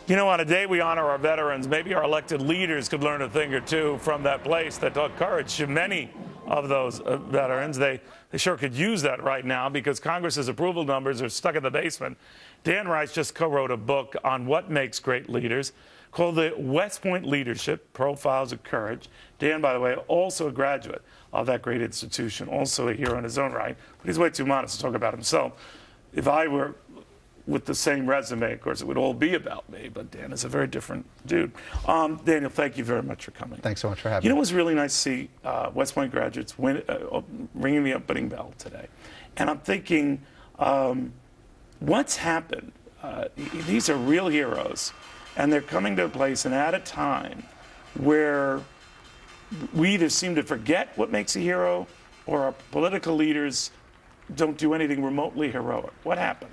You know, on a day we honor our veterans, maybe our elected leaders could learn a thing or two from that place that taught courage to many of those veterans. They sure could use that right now because Congress's approval numbers are stuck in the basement. Dan Rice just co-wrote a book on what makes great leaders called the West Point Leadership Profiles of Courage. Dan, by the way, also a graduate of that great institution, also a hero in his own right, but he's way too modest to talk about himself. If I were with the same resume, of course, it would all be about me, but Dan is a very different dude. Daniel, thank you very much for coming. Thanks so much for having me. You know, it was really nice to see West Point graduates ringing the opening bell today. And I'm thinking, what's happened? These are real heroes, and they're coming to a place and at a time where we either seem to forget what makes a hero or our political leaders don't do anything remotely heroic. What happened?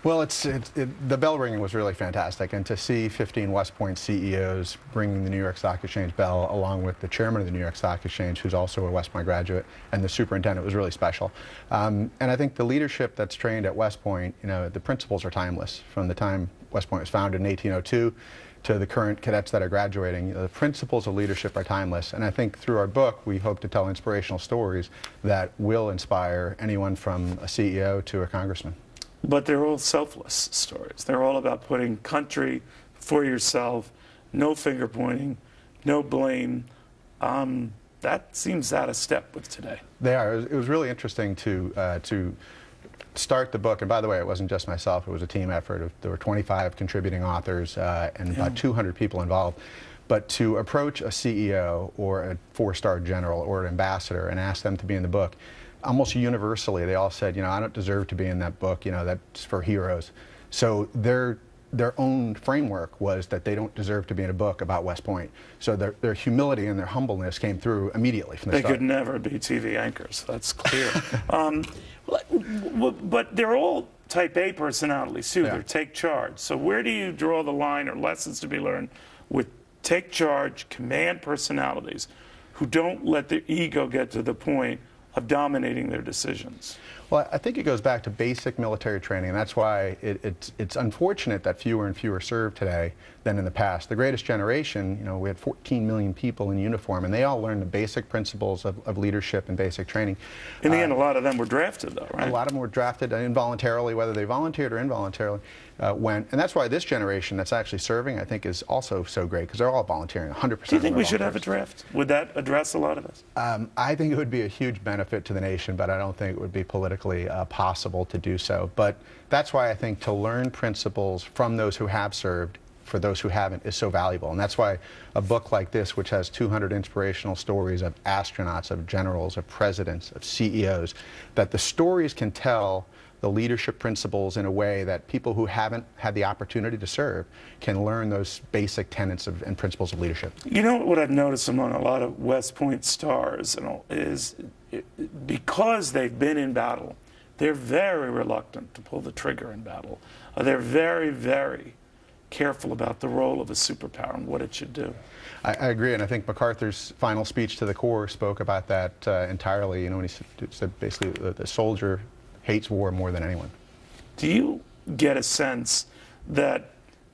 Well, the bell ringing was really fantastic, and to see 15 West Point CEOs ringing the New York Stock Exchange bell, along with the chairman of the New York Stock Exchange, who's also a West Point graduate, and the superintendent, was really special. And I think the leadership that's trained at West Point, you know, the principles are timeless. From the time West Point was founded in 1802 to the current cadets that are graduating, the principles of leadership are timeless. And I think through our book, we hope to tell inspirational stories that will inspire anyone from a CEO to a congressman. But they're all selfless stories. They're all about putting country before yourself, no finger pointing, no blame. That seems out of step with today. They are. It was really interesting to start the book. And by the way, it wasn't just myself. It was a team effort. There were 25 contributing authors and about 200 people involved. But to approach a CEO or a four-star general or an ambassador and ask them to be in the book, almost universally, they all said, you know, I don't deserve to be in that book, you know, that's for heroes. So their own framework was that they don't deserve to be in a book about West Point. So their humility and their humbleness came through immediately from the start. They could never be TV anchors, that's clear. But they're all type A personalities, too. They're take charge. So where do you draw the line or lessons to be learned with take charge, command personalities who don't let their ego get to the point of dominating their decisions? Well, I think it goes back to basic military training, and that's why it's unfortunate that fewer and fewer serve today than in the past. The greatest generation, you know, we had 14 million people in uniform, and they all learned the basic principles of leadership and basic training. In the end, a lot of them were drafted, though, right? A lot of them were drafted involuntarily, whether they volunteered or involuntarily, and that's why this generation that's actually serving, I think, is also so great, because they're all volunteering, 100%. Do you think we should have a draft? Would that address a lot of this? I think it would be a huge benefit to the nation, but I don't think it would be politically possible to do so. But that's why I think to learn principles from those who have served for those who haven't is so valuable. And that's why a book like this, which has 200 inspirational stories of astronauts, of generals, of presidents, of CEOs, that the stories can tell the leadership principles in a way that people who haven't had the opportunity to serve can learn those basic tenets and principles of leadership. You know what I've noticed among a lot of West Point stars is because they've been in battle, they're very reluctant to pull the trigger in battle. They're very, very careful about the role of a superpower and what it should do. I agree, and I think MacArthur's final speech to the Corps spoke about that entirely. You know, when he said basically the soldier hates war more than anyone. Do you get a sense that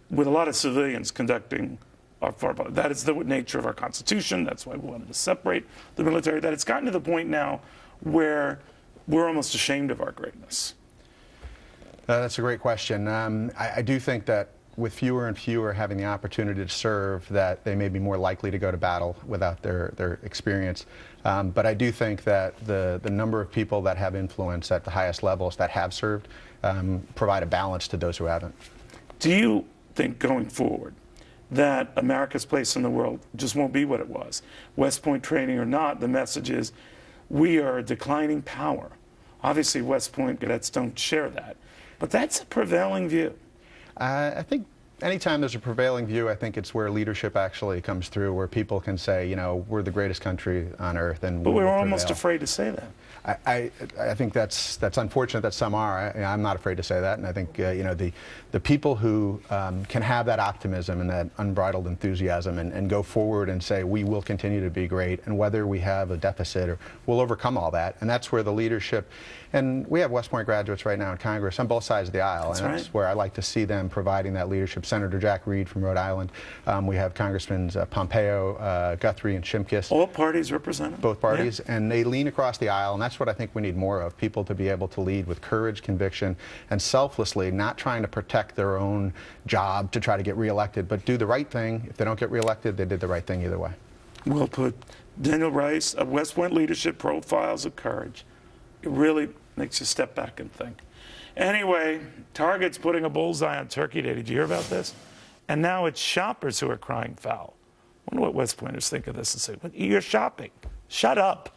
with a lot of civilians conducting our foreign policy, that is the nature of our Constitution, that's why we wanted to separate the military, that it's gotten to the point now where we're almost ashamed of our greatness? That's a great question. I do think that with fewer and fewer having the opportunity to serve, that they may be more likely to go to battle without their experience. But I do think that the number of people that have influence at the highest levels that have served provide a balance to those who haven't. Do you think going forward that America's place in the world just won't be what it was? West Point training or not, the message is we are a declining power. Obviously, West Point cadets don't share that. But that's a prevailing view. I think anytime there's a prevailing view, I think it's where leadership actually comes through, where people can say, you know, we're the greatest country on earth, and but we're almost afraid to say that. I think that's unfortunate that some are. I'm not afraid to say that, and I think you know, the people who can have that optimism and that unbridled enthusiasm and go forward and say we will continue to be great, and whether we have a deficit or we'll overcome all that, and that's where the leadership And we have West Point graduates right now in Congress on both sides of the aisle. That's and right. That's where I like to see them providing that leadership. Senator Jack Reed from Rhode Island. We have Congressmen Pompeo, Guthrie, and Shimkus. All parties represented. Both parties. Yeah. And they lean across the aisle, and that's what I think we need more of. People to be able to lead with courage, conviction, and selflessly, not trying to protect their own job to try to get reelected, but do the right thing. If they don't get reelected, they did the right thing either way. Well put. Daniel Rice of West Point Leadership, Profiles of Courage. It really makes you step back and think. Anyway, Target's putting a bullseye on Turkey Day. Did you hear about this? And now it's shoppers who are crying foul. I wonder what West Pointers think of this and say, "You're shopping. Shut up."